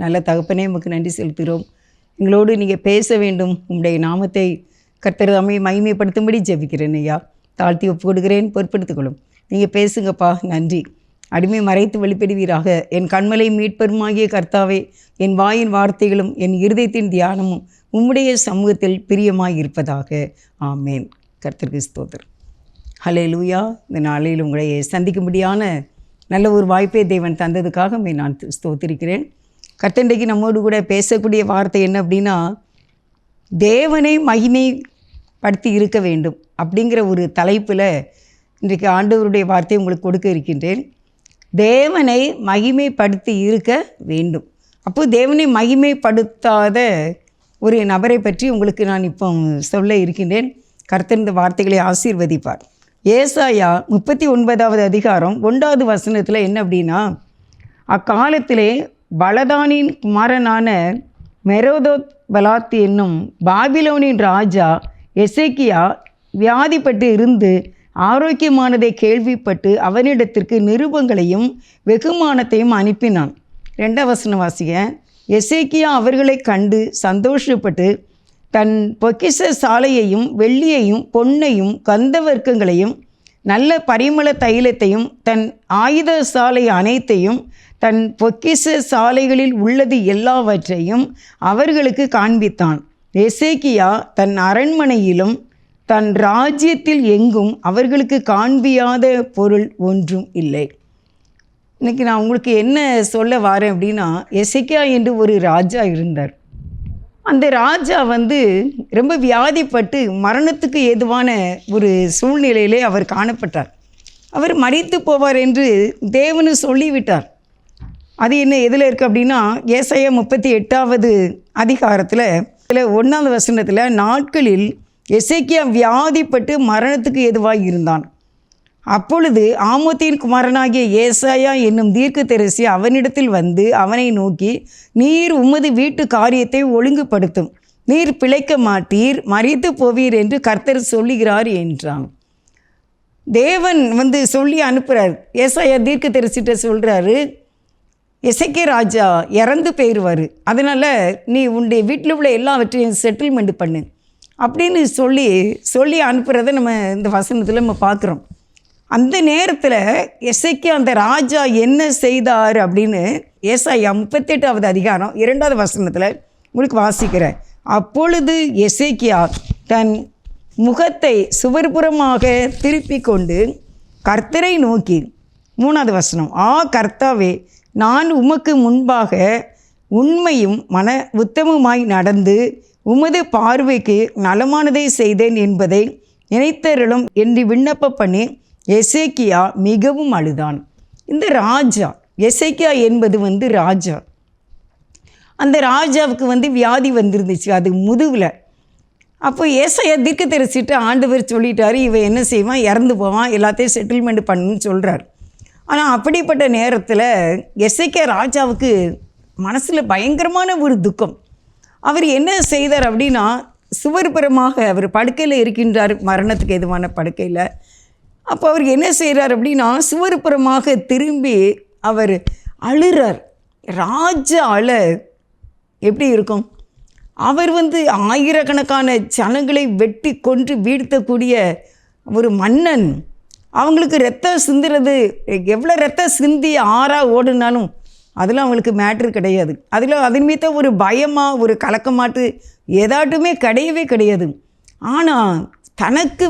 நல்ல தகப்பனே, உமக்கு நன்றி செலுத்துகிறோம். எங்களோடு நீங்கள் பேச வேண்டும். உங்களுடைய நாமத்தை கர்த்தர் தாமே மகிமைப்படுத்தும்படி ஜெபிக்கிறேன் ஐயா. தாழ்த்தி ஒப்பு கொடுக்கிறேன், பொறுப்படுத்திக் நீங்கள் பேசுங்கப்பா. நன்றி. அடிமை மறைத்து வெளிப்படுவீராக. என் கண்மலை மீட்பெருமாகிய கர்த்தாவே, என் வாயின் வார்த்தைகளும் என் இருதயத்தின் தியானமும் உம்முடைய சமூகத்தில் பிரியமாய் இருப்பதாக. ஆமேன். கர்த்தருக்கு ஸ்தோத்திரம். ஹல்லேலூயா. இந்த நாளில் உங்களை சந்திக்கும்படியான நல்ல ஒரு வாய்ப்பை தேவன் தந்ததுக்காக நான் ஸ்தோத்திரிக்கிறேன். கர்த்தண்டைக்கு நம்மோடு கூட பேசக்கூடிய வார்த்தை என்ன அப்படின்னா, தேவனை மகிமைப்படுத்தி இருக்க வேண்டும் அப்படிங்கிற ஒரு தலைப்பில் இன்றைக்கு ஆண்டவருடைய வார்த்தையை உங்களுக்கு கொடுக்க இருக்கின்றேன். தேவனை மகிமைப்படுத்தி இருக்க வேண்டும். அப்போது தேவனை மகிமைப்படுத்தாத ஒரு நபரை பற்றி உங்களுக்கு நான் இப்போ சொல்ல இருக்கின்றேன். கர்த்தர் இந்த வார்த்தைகளை ஆசீர்வதிப்பார். ஏசாயா 39வது அதிகாரம் 1வது வசனத்தில் என்ன அப்படின்னா, அக்காலத்திலே பலதானின் குமாரனான மெரோதோத் பலாத் என்னும் பாபிலோனின் ராஜா எசேக்கியா வியாதிப்பட்டு இருந்து ஆரோக்கியமானதை கேள்விப்பட்டு அவனிடத்திற்கு நிருபங்களையும் வெகுமானத்தையும் அனுப்பினான். 2வது வசனம் வாசிங்க. எசேக்கியா அவர்களை கண்டு சந்தோஷப்பட்டு தன் பொக்கிஷ சாலையையும் வெள்ளியையும் பொன்னையும் கந்தவர்க்கங்களையும் நல்ல பரிமள தைலத்தையும் தன் ஆயுத சாலை அனைத்தையும் தன் பொக்கிஷ சாலைகளில் உள்ளது எல்லாவற்றையும் அவர்களுக்கு காண்பித்தான். எசேக்கியா தன் அரண்மனையிலும் தன் ராஜ்யத்தில் எங்கும் அவர்களுக்கு காண்பியாத பொருள் ஒன்றும் இல்லை. இன்றைக்கி நான் உங்களுக்கு என்ன சொல்ல வரேன் அப்படின்னா, எசேக்கியா என்று ஒரு ராஜா இருந்தார். அந்த ராஜா ரொம்ப வியாதிப்பட்டு மரணத்துக்கு ஏதுவான ஒரு சூழ்நிலையிலே அவர் காணப்பட்டார். அவர் மரித்து போவார் என்று தேவனு சொல்லிவிட்டார். அது என்ன எதில் இருக்குது அப்படின்னா, ஏசாயா 38வது அதிகாரத்தில் 1வது வசனத்தில், நாட்களில் எசேக்கியா வியாதிப்பட்டு மரணத்துக்கு ஏதுவாக இருந்தான். அப்பொழுது ஆமோத்தின் குமாரனாகிய ஏசாயா என்னும் தீர்க்கதரிசி அவனிடத்தில் வந்து அவனை நோக்கி, நீர் உமது வீட்டு காரியத்தை ஒழுங்குபடுத்தும், நீர் பிழைக்க மாட்டீர், மரித்து போவீர் என்று கர்த்தர் சொல்லுகிறார் என்றான். தேவன் சொல்லி அனுப்புகிறார். ஏசாயா தீர்க்கதரிசிட்ட சொல்கிறாரு, எசேக்கியா ராஜா இறந்து போயிடுவார், அதனால் நீ உன்னுடைய வீட்டில் உள்ள எல்லாவற்றையும் செட்டில்மெண்ட் பண்ணு அப்படின்னு சொல்லி அனுப்புகிறத நம்ம இந்த வசனத்தில் நம்ம பார்க்குறோம். அந்த நேரத்தில் எசேக்கியா அந்த ராஜா என்ன செய்தார் அப்படின்னு ஏசாயா 38வது அதிகாரம் 2வது வசனத்தில் உங்களுக்கு வாசிக்கிறேன். அப்பொழுது எசேக்கியா தன் முகத்தை சுவர்புறமாக திருப்பி கொண்டு கர்த்தரை நோக்கி, 3வது வசனம், கர்த்தாவே, நான் உமக்கு முன்பாக உண்மையும் மன உத்தமமாய் நடந்து உமது பார்வைக்கு நலமானதை செய்தேன் என்பதை நினைத்தருளும் என்று விண்ணப்ப பண்ணி எசேக்கியா மிகவும் அழுதான். இந்த ராஜா எசேக்கியா என்பது ராஜா. அந்த ராஜாவுக்கு வியாதி வந்துருந்துச்சு, அது முதுகில். அப்போ ஏசாயா தீர்க்கதரிசிட்டு ஆண்டவர் சொல்லிட்டார், இவன் என்ன செய்வான், இறந்து போவான், எல்லாத்தையும் செட்டில்மெண்ட் பண்ணுன்னு சொல்கிறார். ஆனால் அப்படிப்பட்ட நேரத்தில் எசேக்கியா ராஜாவுக்கு மனசில் பயங்கரமான ஒரு துக்கம். அவர் என்ன செய்தார் அப்படின்னா, சுவர்புறமாக அவர் படுக்கையில் இருக்கின்றார், மரணத்துக்கு எதுவான படுக்கையில். அப்போ அவர் என்ன செய்கிறார் அப்படின்னா, சுவர்புறமாக திரும்பி அவர் அழுறார். ராஜா எப்படி இருக்கும்? அவர் ஆயிரக்கணக்கான ஜனங்களை வெட்டி கொன்று வீழ்த்தக்கூடிய ஒரு மன்னன். அவங்களுக்கு ரத்தம் சிந்துறது, எவ்வளோ ரத்தம் சிந்தி ஆறாக ஓடுனாலும் அதில் அவங்களுக்கு மேட்ரு கிடையாது. அதன் மீது ஒரு பயமாக ஒரு கலக்கமாட்டு ஏதாட்டுமே கிடையவே கிடையாது. ஆனால் தனக்கு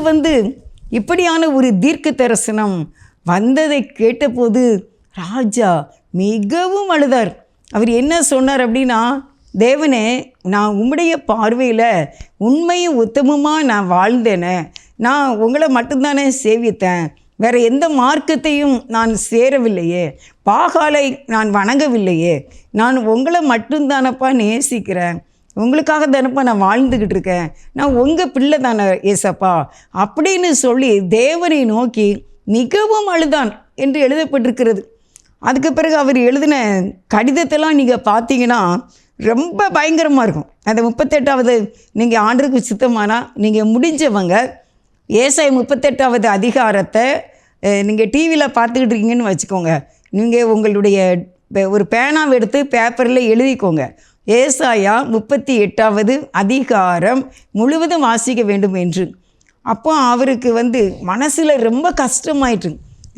இப்படியான ஒரு தீர்க்க தரிசனம் வந்ததை கேட்டபோது ராஜா மிகவும் அழுதார். அவர் என்ன சொன்னார் அப்படின்னா, தேவனே, நான் உம்முடைய பார்வையில் உண்மையும் உத்தமமாக நான் வாழ்ந்தேனே, நான் உங்களை மட்டும்தானே சேவித்தேன், வேறு எந்த மார்க்கத்தையும் நான் சேரவில்லையே, பாகாலை நான் வணங்கவில்லையே, நான் உங்களை மட்டும்தானப்பா நேசிக்கிறேன், உங்களுக்காக தானப்பா நான் வாழ்ந்துக்கிட்டு இருக்கேன், நான் உங்கள் பிள்ளை தானே ஏசப்பா அப்படின்னு சொல்லி தேவனை நோக்கி மிகவும் அழுதான் என்று எழுதப்பட்டிருக்கிறது. அதுக்கு பிறகு அவர் எழுதின கடிதத்தெல்லாம் நீங்கள் பார்த்தீங்கன்னா ரொம்ப பயங்கரமாக இருக்கும். அந்த 38வது நீங்கள் ஆண்டருக்கு சித்தமானால் நீங்கள் முடிஞ்சவங்க ஏசாயா 38வது அதிகாரத்தை நீங்கள் டிவியில் பார்த்துக்கிட்டு இருக்கீங்கன்னு வச்சுக்கோங்க. நீங்கள் உங்களுடைய ஒரு பேனாவை எடுத்து பேப்பரில் எழுதிக்கோங்க. ஏசாயா 38வது அதிகாரம் முழுவதும் வாசிக்க வேண்டும் என்று. அப்போ அவருக்கு மனசில் ரொம்ப கஷ்டமாயிற்று,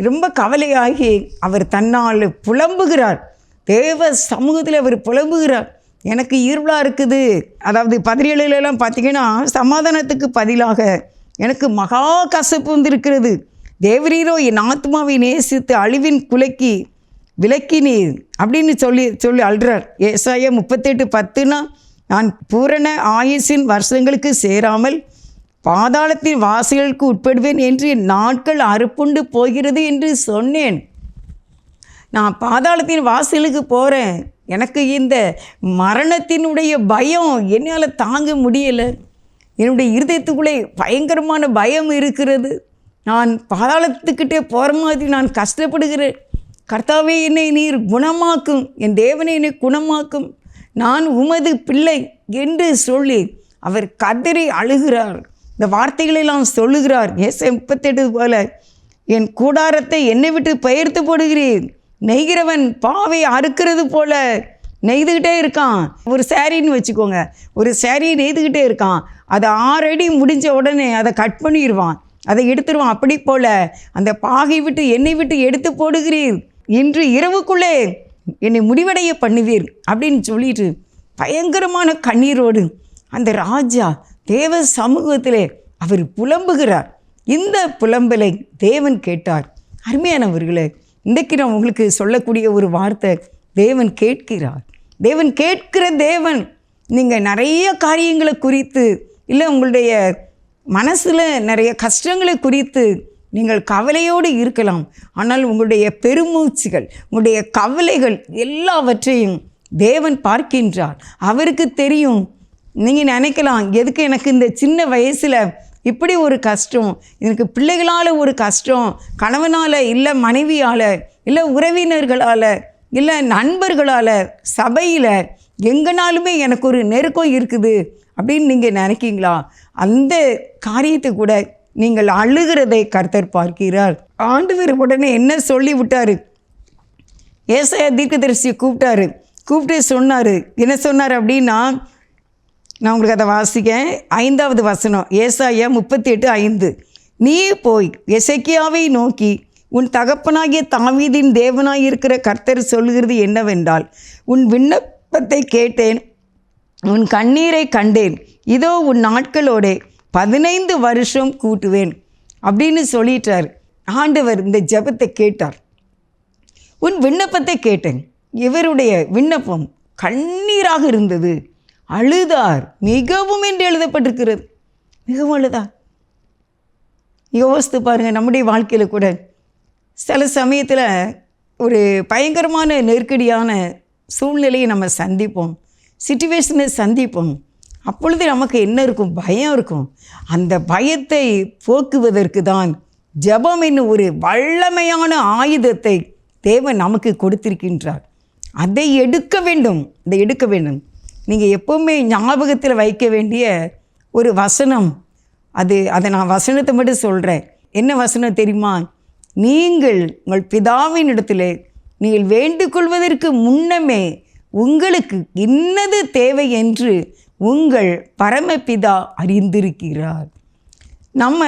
ரொம்ப கவலையாகி அவர் தன்னால் புலம்புகிறார். தேவ சமூகத்தில் அவர் புலம்புகிறார். எனக்கு இருளாக இருக்குது. அதாவது 17 பார்த்தீங்கன்னா, சமாதானத்துக்கு பதிலாக எனக்கு மகா கசப்பு வந்திருக்கிறது. தேவரீரோ என் ஆத்மாவை நேசித்து அழிவின் குலைக்கு விலக்கினீர் அப்படின்னு சொல்லி அழுறார். ஏசாயா 38:10 நான் பூரண ஆயுசின் வருஷங்களுக்கு சேராமல் பாதாளத்தின் வாசல்களுக்கு உட்படுவேன் என்று என் நாட்கள் அறுப்புண்டு போகிறது என்று சொன்னேன். நான் பாதாளத்தின் வாசலுக்கு போகிறேன். எனக்கு இந்த மரணத்தினுடைய பயம் என்னால் தாங்க முடியலை. என்னுடைய இருதயத்துக்குள்ளே பயங்கரமான பயம் இருக்கிறது. நான் பாதாளத்துக்கிட்டே போகிற மாதிரி நான் கஷ்டப்படுகிறேன். கர்த்தாவே, என்னை நீர் குணமாக்கும், என் தேவனை என்னை குணமாக்கும், நான் உமது பிள்ளை என்று சொல்லி அவர் கதறி அழுகிறார். இந்த வார்த்தைகளெல்லாம் சொல்லுகிறார். ஏசாயா 38 போல, என் கூடாரத்தை என்னை விட்டு பெயர்த்து போடுகிறேன். நெய்கிறவன் பாவை அறுக்கிறது போல நெய்துக்கிட்டே இருக்கான். ஒரு சேரீன்னு வச்சுக்கோங்க, ஒரு சேரீயை நெய்துக்கிட்டே இருக்கான். அதை 6 அடி முடிஞ்ச உடனே அதை கட் பண்ணிடுவான், அதை எடுத்துருவான். அப்படி போல் அந்த பாகை விட்டு என்னை விட்டு எடுத்து போடுகிறீர், இன்று இரவுக்குள்ளே என்னை முடிவடைய பண்ணுவீர் அப்படின்னு சொல்லிட்டு பயங்கரமான கண்ணீரோடு அந்த ராஜா தேவ சமூகத்திலே அவர் புலம்புகிறார். இந்த புலம்பலை தேவன் கேட்டார். அருமையானவர்களே, இன்றைக்கு நான் உங்களுக்கு சொல்லக்கூடிய ஒரு வார்த்தை, தேவன் கேட்கிறார். தேவன் கேட்கிற தேவன். நீங்கள் நிறைய காரியங்களை குறித்து, இல்லை உங்களுடைய மனசில் நிறைய கஷ்டங்களை குறித்து நீங்கள் கவலையோடு இருக்கலாம். ஆனால் உங்களுடைய பெருமூச்சுகள், உங்களுடைய கவலைகள் எல்லாவற்றையும் தேவன் பார்க்கின்றார். அவருக்கு தெரியும். நீங்கள் நினைக்கலாம், எதுக்கு எனக்கு இந்த சின்ன வயசில் இப்படி ஒரு கஷ்டம், எனக்கு பிள்ளைகளால் ஒரு கஷ்டம், கணவனால், இல்லை மனைவியால், இல்லை உறவினர்களால், இல்லை நண்பர்களால், சபையில் எங்கனாலுமே எனக்கு ஒரு நெருக்கம் இருக்குது அப்படின்னு நீங்கள் நினைக்கிங்களா? அந்த காரியத்தை கூட நீங்கள் அழுகிறதை கர்த்தர் பார்க்கிறார். ஆண்டவர் உடனே என்ன சொல்லி விட்டார்? ஏசாயா தீர்க்கதரிசியை கூப்பிட்டு சொன்னார். என்ன சொன்னார் அப்படின்னா, நான் உங்களுக்கு அதை வாசிக்கேன். 5வது வசனம், ஏசாயா 38:5. நீ போய் எசேக்கியாவை நோக்கி, உன் தகப்பனாகிய தாவீதின் தேவனாயிருக்கிற கர்த்தர் சொல்லுகிறது என்னவென்றால், உன் விண்ணப்பத்தை கேட்டேன், உன் கண்ணீரை கண்டேன், இதோ உன் நாட்களோட 15 வருஷம் கூட்டுவேன் அப்படின்னு சொல்லிட்டார். ஆண்டவர் இந்த ஜெபத்தை கேட்டார். உன் விண்ணப்பத்தை கேட்டேன். இவருடைய விண்ணப்பம் கண்ணீராக இருந்தது. அழுதார் மிகவும் என்று எழுதப்பட்டிருக்கிறது. மிகவும் அழுதார். யோசித்து பாருங்கள், நம்முடைய வாழ்க்கையில் கூட சில சமயத்தில் ஒரு பயங்கரமான நெருக்கடியான சூழ்நிலையை நம்ம சந்திப்போம், சிச்சுவேஷனை சந்திப்போம். அப்பொழுது நமக்கு என்ன இருக்கும்? பயம் இருக்கும். அந்த பயத்தை போக்குவதற்கு தான் ஜெபம் என்னும் ஒரு வல்லமையான ஆயுதத்தை தேவன் நமக்கு கொடுத்திருக்கின்றார். அதை எடுக்க வேண்டும். நீங்கள் எப்போவுமே ஞாபகத்தில் வைக்க வேண்டிய ஒரு வசனம், அதை நான் வசனத்தை மட்டும் சொல்கிறேன். என்ன வசனம் தெரியுமா? நீங்கள் உங்கள் பிதாவின் இடத்திலே நீங்கள் வேண்டிக்கொள்வதற்கு முன்னமே உங்களுக்கு இன்னது தேவை என்று உங்கள் பரமபிதா அறிந்திருக்கிறார். நம்ம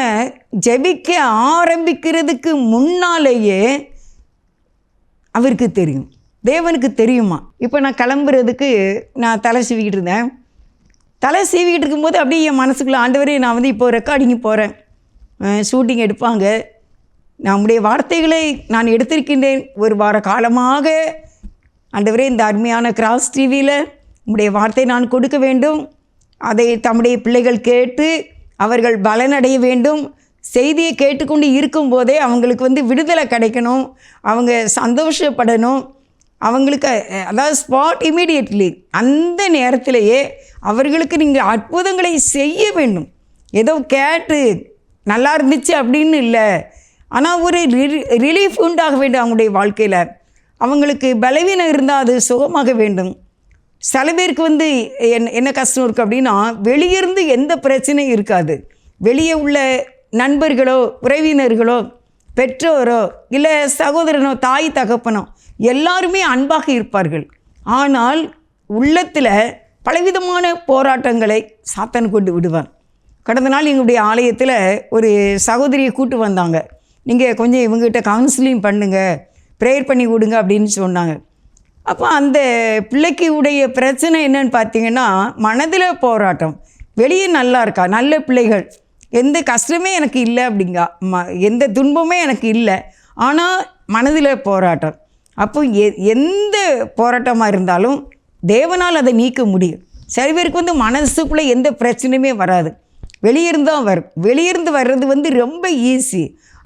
ஜெபிக்க ஆரம்பிக்கிறதுக்கு முன்னாலேயே அவருக்கு தெரியும், தேவனுக்கு தெரியுமா. இப்போ நான் கிளம்புறதுக்கு நான் தலை சீவிக்கிட்டு இருந்தேன். தலை சீவிக்கிட்டு இருக்கும்போது அப்படியே என் மனசுக்குள்ளே, ஆண்டவரே, நான் இப்போ ரெக்கார்டிங்கு போகிறேன், ஷூட்டிங் எடுப்பாங்க, நம்முடைய வார்த்தைகளை நான் எடுத்திருக்கின்றேன் ஒரு வார காலமாக. ஆண்டவரே, இந்த அருமையான கிராஸ் டிவியில் உம்முடைய வார்த்தை நான் கொடுக்க வேண்டும், அதை தம்முடைய பிள்ளைகள் கேட்டு அவர்கள் பலனடைய வேண்டும். செய்தியை கேட்டுக்கொண்டு இருக்கும்போதே அவங்களுக்கு விடுதலை கிடைக்கணும், அவங்க சந்தோஷப்படணும், அவங்களுக்கு அதாவது ஸ்பாட் இமீடியட்லி அந்த நேரத்திலேயே அவர்களுக்கு நீங்கள் அற்புதங்களை செய்ய வேண்டும். ஏதோ கேட்டு நல்லா இருந்துச்சு அப்படின்னு இல்லை, ஆனால் ஒரு ரிலீஃப் உண்டாக வேண்டும் அவங்களுடைய வாழ்க்கையில். அவங்களுக்கு பலவீனம் இருந்தால் அது சுகமாக வேண்டும். சில பேருக்கு என்ன கஷ்டம் இருக்குது அப்படின்னா, வெளியிருந்து எந்த பிரச்சனையும் இருக்காது. வெளியே உள்ள நண்பர்களோ, உறவினர்களோ, பெற்றோரோ, இல்லை சகோதரனோ, தாய் தகப்பனோ, எல்லாருமே அன்பாக இருப்பார்கள். ஆனால் உள்ளத்தில் பலவிதமான போராட்டங்களை சாத்தான் கொண்டு விடுவான். கடந்த நாள் எங்களுடைய ஆலயத்தில் ஒரு சகோதரியை கூட்டு வந்தாங்க. நீங்கள் கொஞ்சம் இவங்ககிட்ட கவுன்சிலிங் பண்ணுங்கள், ப்ரேயர் பண்ணி விடுங்க அப்படின்னு சொன்னாங்க. அப்போ அந்த பிள்ளைக்கு உடைய பிரச்சனை என்னன்னு பார்த்தீங்கன்னா, மனதில் போராட்டம். வெளியே நல்லா இருக்கா, நல்ல பிள்ளைகள், எந்த கஷ்டமே எனக்கு இல்லை அப்படிங்கா, எந்த துன்பமே எனக்கு இல்லை, ஆனால் மனதில் போராட்டம். அப்போ எந்த போராட்டமாக இருந்தாலும் தேவனால் அதை நீக்க முடியும். சில பேருக்கு வந்து மனசுக்குள்ளே எந்த பிரச்சனையுமே வராது, வெளியிருந்து தான் வரும். வெளியிருந்து வர்றது ரொம்ப ஈஸி.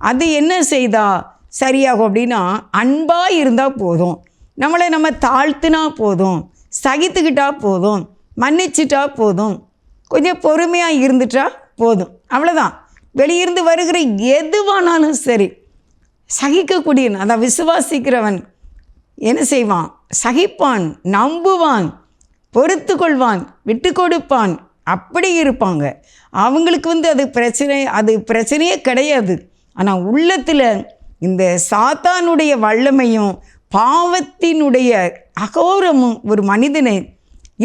அது என்ன செய்தால் சரியாகும் அப்படின்னா, அன்பாக இருந்தால் போதும், நம்மளை நம்ம தாழ்த்தினா போதும், சகித்துக்கிட்டா போதும், மன்னிச்சிட்டா போதும், கொஞ்சம் பொறுமையாக இருந்துட்டா போதும், அவ்வளோதான். வெளியிருந்து வருகிற எதுவானாலும் சரி சகிக்கக்கூடிய, அதான் விசுவாசிக்கிறவன் என்ன செய்வான், சகிப்பான், நம்புவான், பொறுத்து கொள்வான், விட்டு கொடுப்பான், அப்படி இருப்பாங்க. அவங்களுக்கு அது பிரச்சனையே கிடையாது. ஆனால் உள்ளத்தில் இந்த சாத்தானுடைய வல்லமையும் பாவத்தினுடைய அகோரமும் ஒரு மனிதனை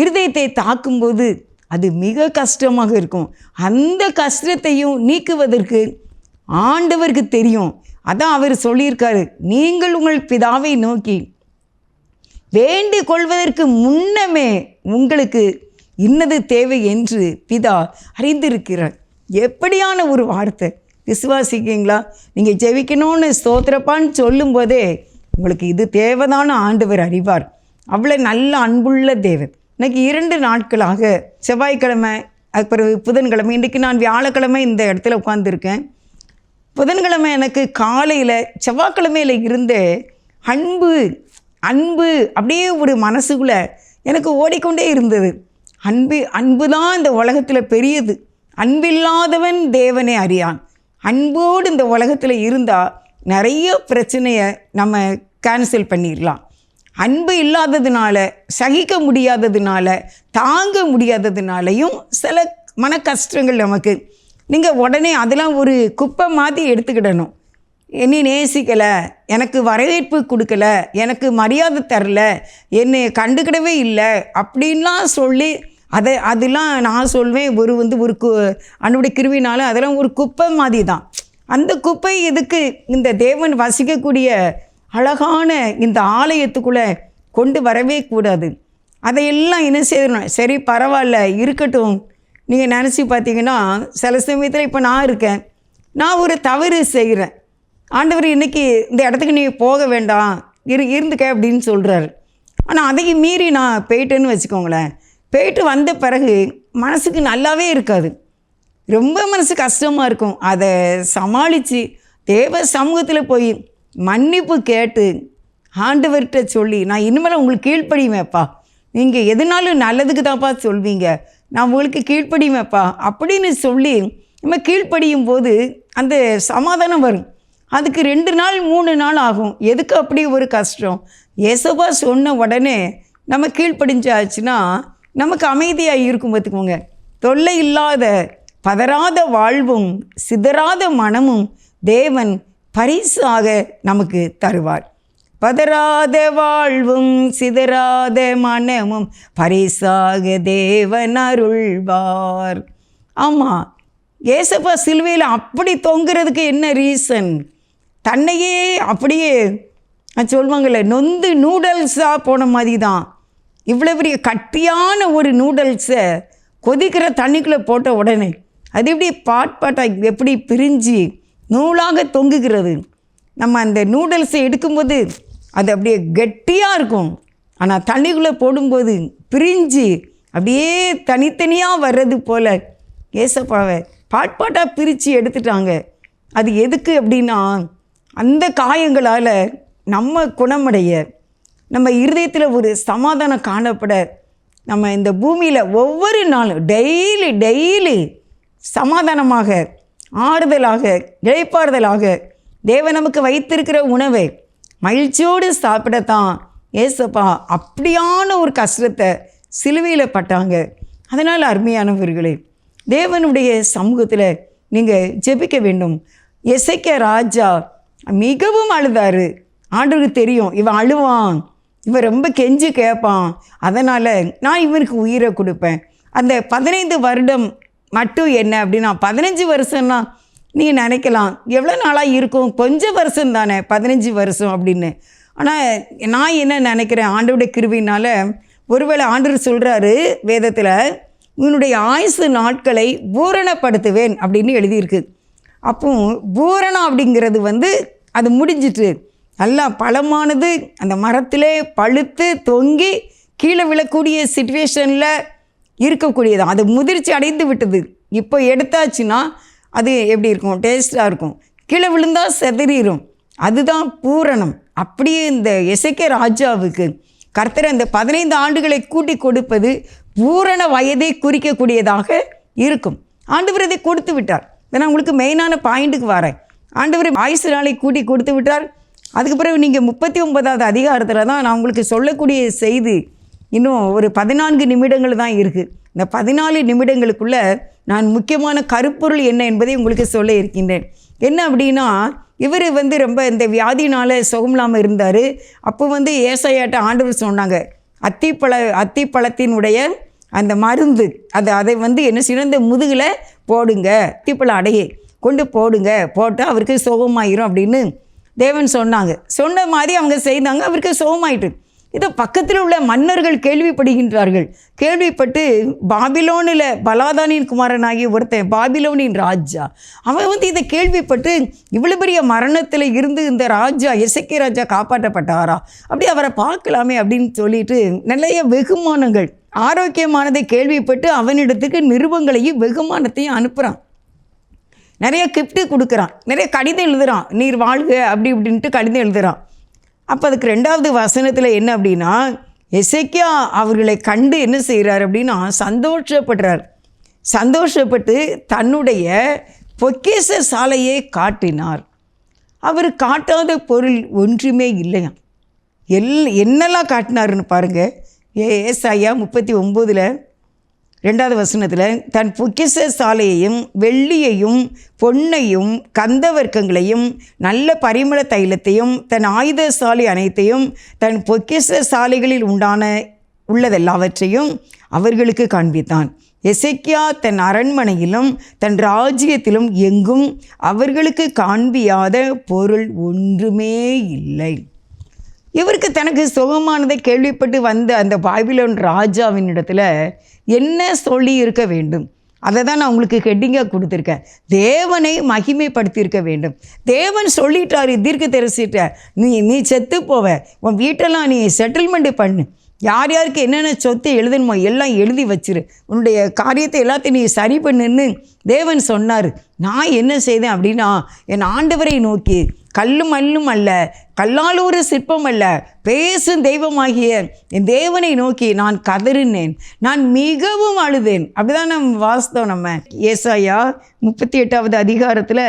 இருதயத்தை தாக்கும்போது அது மிக கஷ்டமாக இருக்கும். அந்த கஷ்டத்தையும் நீக்குவதற்கு ஆண்டவருக்கு தெரியும். அதான் அவர் சொல்லியிருக்காரு, நீங்கள் உங்கள் பிதாவை நோக்கி வேண்டிக் கொள்வதற்கு முன்னமே உங்களுக்கு இன்னது தேவை என்று பிதா அறிந்திருக்கிறார். எப்படியான ஒரு வார்த்தை! விசுவாசிக்கீங்களா? நீங்கள் ஜெபிக்கணும்னு ஸ்தோத்திரப்பான்னு சொல்லும்போதே உங்களுக்கு இது தேவைதான ஆண்டவர் அறிவார். அவ்வளோ நல்ல அன்புள்ள தேவன். இன்றைக்கி 2 நாட்களாக, செவ்வாய்க்கிழமை, அது பிறகு புதன்கிழமை, இன்றைக்கி நான் வியாழக்கிழமை இந்த இடத்துல உட்காந்துருக்கேன். புதன்கிழமை எனக்கு காலையில், செவ்வாய்க்கிழமையில் இருந்த அன்பு அப்படியே ஒரு மனசுக்குள்ளே எனக்கு ஓடிக்கொண்டே இருந்தது. அன்பு தான் இந்த உலகத்தில் பெரியது, அன்பில்லாதவன் தேவனை அறியான். அன்போடு இந்த உலகத்தில் இருந்தால் நிறைய பிரச்சனையை நம்ம கேன்சல் பண்ணிடலாம். அன்பு இல்லாததுனால, சகிக்க முடியாததுனால, தாங்க முடியாததுனாலையும் சில மன கஷ்டங்கள் நமக்கு. நீங்கள் உடனே அதெல்லாம் ஒரு குப்பை மாதிரி எடுத்துக்கிடணும். என்னை நேசிக்கலை, எனக்கு வரவேற்பு கொடுக்கல, எனக்கு மரியாதை தரல, என்னை கண்டுக்கிடவே இல்லை அப்படின்லாம் சொல்லி அதெல்லாம் நான் சொல்வேன் ஒரு அன்னுடைய கிருவினால அதெல்லாம் ஒரு குப்பை மாதிரி தான். அந்த குப்பை எதுக்கு இந்த தேவன் வசிக்கக்கூடிய அழகான இந்த ஆலயத்துக்குள்ளே கொண்டு வரவே கூடாது. அதையெல்லாம் என்ன செய்யணும், சரி பரவாயில்ல இருக்கட்டும். நீங்கள் நினச்சி பார்த்தீங்கன்னா, சில சமயத்தில் இப்போ நான் இருக்கேன், நான் ஒரு தவறு செய்கிறேன், ஆண்டவர் இன்றைக்கி இந்த இடத்துக்கு நீ போக வேண்டாம், இருந்துக்க அப்படின்னு சொல்கிறாரு. ஆனால் அதையும் மீறி நான் போயிட்டேன்னு வச்சுக்கோங்களேன், போயிட்டு வந்த பிறகு மனசுக்கு நல்லாவே இருக்காது, ரொம்ப மனசு கஷ்டமாக இருக்கும். அதை சமாளித்து தேவ சமூகத்தில் போய் மன்னிப்பு கேட்டு ஆண்டவர்கிட்ட சொல்லி, நான் இனிமேல் உங்களுக்கு கீழ்ப்படியுமேப்பா, நீங்கள் எதுனாலும் நல்லதுக்கு தான்ப்பா சொல்வீங்க, நான் உங்களுக்கு கீழ்ப்படியுமேப்பா அப்படின்னு சொல்லி நம்ம கீழ்ப்படியும் போது அந்த சமாதானம் வரும். அதுக்கு 2 நாள் 3 நாள் ஆகும். எதுக்கு அப்படி ஒரு கஷ்டம்? ஏசப்பா சொன்ன உடனே நம்ம கீழ்ப்படிஞ்சாச்சுன்னா நமக்கு அமைதியாக இருக்கும். பார்த்துக்கோங்க, தொல்லை இல்லாத பதறாத வாழ்வும் சிதறாத மனமும் தேவன் பரிசாக நமக்கு தருவார். பதறாத வாழ்வும் சிதறாத மனமும் பரிசாக தேவன் அருள்வார். ஆமாம், ஏசப்பா சிலுவையில் அப்படி தொங்குறதுக்கு என்ன ரீசன்? தன்னையே அப்படியே சொல்லுவாங்கள்ல, நொந்து நூடல்ஸாக போன மாதிரி தான். இவ்வளோ பெரிய கட்டியான ஒரு நூடல்ஸை கொதிக்கிற தண்ணிக்குள்ளே போட்ட உடனே அது எப்படி பாட்டாக எப்படி பிரிஞ்சு நூலாக தொங்குகிறது. நம்ம அந்த நூடல்ஸை எடுக்கும்போது அது அப்படியே கெட்டியாக இருக்கும், ஆனால் தண்ணிக்குள்ளே போடும்போது பிரிஞ்சு அப்படியே தனித்தனியாக வர்றது போல் ஏசப்பாவை பாட்டாக பிரித்து எடுத்துட்டாங்க. அது எதுக்கு அப்படின்னா, அந்த காயங்களால் நம்ம குணமடைய, நம்ம இருதயத்தில் ஒரு சமாதானம் காணப்பட, நம்ம இந்த பூமியில் ஒவ்வொரு நாளும் டெய்லி சமாதானமாக, ஆறுதலாக, இளைப்பாறுதலாக தேவன் நமக்கு வைத்திருக்கிற உணவை மகிழ்ச்சியோடு சாப்பிடத்தான் ஏசப்பா அப்படியான ஒரு கஷ்டத்தை சிலுவையில் பட்டாங்க. அதனால் அருமையானவர்களே, தேவனுடைய சமூகத்தில் நீங்கள் ஜெபிக்க வேண்டும். எசேக்கியா ராஜா மிகவும் அழுதார். ஆண்டவருக்கு தெரியும் இவன் அழுவான், இவன் ரொம்ப கெஞ்சி கேட்பான், அதனால் நான் இவனுக்கு உயிரை கொடுப்பேன். அந்த 15 வருடம் மட்டும் என்ன அப்படின்னா, 15 வருஷம்னா நீங்கள் நினைக்கலாம் எவ்வளோ நாளாக இருக்கும், கொஞ்சம் வருஷம் தானே 15 வருஷம் அப்படின்னு. ஆனால் நான் என்ன நினைக்கிறேன், ஆண்டவருடைய கிருபையினால் ஒருவேளை ஆண்டவர் சொல்கிறாரு வேதத்தில், உன்னுடைய ஆயுசு நாட்களை பூரணப்படுத்துவேன் அப்படின்னு எழுதியிருக்கு. அப்போ பூரணம் அப்படிங்கிறது அது முடிஞ்சிட்டு நல்லா பழமானது அந்த மரத்திலே பழுத்து தொங்கி கீழே விழக்கூடிய சிச்சுவேஷனில் இருக்கக்கூடியது. அது முதிர்ச்சி அடைந்து விட்டது. இப்போ எடுத்தாச்சுன்னா அது எப்படி இருக்கும், டேஸ்ட்டாக இருக்கும். கீழே விழுந்தால் செதறிடும். அதுதான் பூரணம். அப்படியே இந்த எசேக்கியா ராஜாவுக்கு கர்த்தர் அந்த 15 ஆண்டுகளை கூட்டி கொடுப்பது பூரண வயதை குறிக்கக்கூடியதாக இருக்கும். ஆண்டவர் அதை கொடுத்து விட்டார். நான் உங்களுக்கு மெயினான பாயிண்ட்டுக்கு வரேன். ஆண்டவர் ஆயுசு நாளை கூட்டி கொடுத்து விட்டார். அதுக்கு பிறகு நீங்கள் 39வது அதிகாரத்தில் தான் நான் உங்களுக்கு சொல்லக்கூடிய செய்தி. இன்னும் ஒரு 14 நிமிடங்கள் தான் இருக்குது. இந்த 14 நிமிடங்களுக்குள்ளே நான் முக்கியமான கருப்பொருள் என்ன என்பதை உங்களுக்கு சொல்ல இருக்கின்றேன். என்ன அப்படின்னா, இவர் ரொம்ப இந்த வியாதினால் சுகமில்லாமல் இருந்தார். அப்போ ஏசாயாட்ட ஆண்டவர் சொன்னாங்க, அத்திப்பழத்தினுடைய அந்த மருந்து அதை என்ன சிறந்த முதுகில் போடுங்க, அத்திப்பழ அடையை கொண்டு போடுங்க, போட்டால் அவருக்கு சுகமாயிரும் அப்படின்னு தேவன் சொன்னாங்க. சொன்ன மாதிரி அவங்க செய்தாங்க, அவருக்கு சுகமாயிட்டு. இதை பக்கத்தில் உள்ள மன்னர்கள் கேள்விப்படுகின்றார்கள். கேள்விப்பட்டு பாபிலோனில் பலாதானின் குமாரனாகிய ஒருத்தன், பாபிலோனின் ராஜா, அவன் இதை கேள்விப்பட்டு இவ்வளோ பெரிய மரணத்தில் இருந்து இந்த ராஜா எசேக்கியா ராஜா காப்பாற்றப்பட்டாரா, அப்படி அவரை பார்க்கலாமே அப்படின்னு சொல்லிட்டு நிறைய வெகுமானங்கள் ஆரோக்கியமானதை கேள்விப்பட்டு அவனிடத்துக்கு நிருபங்களையும் வெகுமானத்தையும் அனுப்புகிறான். நிறைய கிஃப்ட்டு கொடுக்குறான், நிறைய கடிதம் எழுதுகிறான், நீர் வாழ்க அப்படி இப்படின்ட்டு கடிதம் எழுதுகிறான். அப்போ அதுக்கு 2வது வசனத்தில் என்ன அப்படின்னா, எசேக்கியா அவர்களை கண்டு என்ன செய்கிறார் அப்படின்னா சந்தோஷப்படுறார். சந்தோஷப்பட்டு தன்னுடைய பொக்கிஷ சாலையை காட்டினார். அவர் காட்டாத பொருள் ஒன்றுமே இல்லையா. என்னெல்லாம் காட்டினாருன்னு பாருங்கள். ஏசாயா 39 2வது வசனத்தில், தன் பொக்கிஷ சாலையையும் வெள்ளியையும் பொன்னையும் கந்தவர்க்கங்களையும் நல்ல பரிமள தைலத்தையும் தன் ஆயுத சாலை அனைத்தையும் தன் பொக்கிஷ சாலைகளில் உள்ளதெல்லாவற்றையும் அவர்களுக்கு காண்பித்தான். எசேக்கியா தன் அரண்மனையிலும் தன் ராஜ்யத்திலும் எங்கும் அவர்களுக்கு காண்பியாத பொருள் ஒன்றுமே இல்லை. இவருக்கு தனக்கு சுகமானதை கேள்விப்பட்டு வந்த அந்த பாபிலோன் ராஜாவின் இடத்துல என்ன சொல்லி இருக்க வேண்டும், அதை தான் நான் உங்களுக்கு ஹெட்டிங்காக கொடுத்துருக்கேன். தேவனை மகிமைப்படுத்தியிருக்க வேண்டும். தேவன் சொல்லிட்டாரு, தீர்க்கதரிசிட்ட, நீ செத்து போவ, உன் வீட்டெல்லாம் நீ செட்டில்மெண்ட்டு பண்ணு, யார் யாருக்கு என்னென்ன சொத்து எழுதணுமோ எல்லாம் எழுதி வச்சிரு, உன்னுடைய காரியத்தை எல்லாத்தையும் நீ சரி பண்ணுன்னு தேவன் சொன்னார். நான் என்ன செய்தேன் அப்படின்னா, என் ஆண்டவரை நோக்கி, கல்லும் மல்லும் அல்ல, கல்லால் ஒரு சிற்பம் அல்ல, பேசும் தெய்வமாகிய என் தேவனை நோக்கி நான் கதறினேன், நான் மிகவும் அழுதேன். அப்படிதான் நம்ம வாசித்தோம். நம்ம ஏசாயா 38வது அதிகாரத்தில்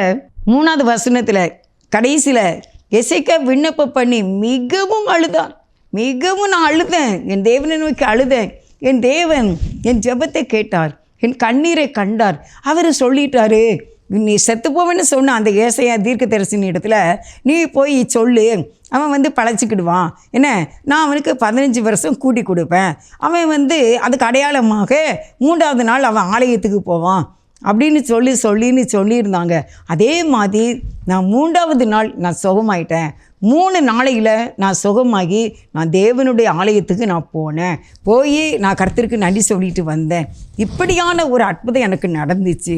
3வது வசனத்தில் கடைசியில் எசேக்கியா விண்ணப்பம் பண்ணி மிகவும் அழுதான். மிகவும் நான் அழுதேன், என் தேவனை நோக்கி அழுதேன். என் தேவன் என் ஜெபத்தை கேட்டார், என் கண்ணீரை கண்டார். அவர் சொல்லிட்டாரு, நீ செத்து போவேன்னு சொன்ன அந்த ஏசாயா தீர்க்கதரிசியின் இடத்துல நீ போய் சொல்லு, அவன் பழச்சிக்கிடுவான், என்ன நான் அவனுக்கு 15 வருஷம் கூட்டி கொடுப்பேன், அவன் அதுக்கு அடையாளமாக 3வது நாள் அவன் ஆலயத்துக்கு போவான் அப்படின்னு சொல்லியிருந்தாங்க. அதே மாதிரி நான் 3வது நாள் நான் சுகமாயிட்டேன். 3 நாளையில் நான் சுகமாகி நான் தேவனுடைய ஆலயத்துக்கு நான் போனேன். போய் நான் கர்த்தருக்கு நன்றி சொல்லிட்டு வந்தேன். இப்படியான ஒரு அற்புதம் எனக்கு நடந்துச்சு.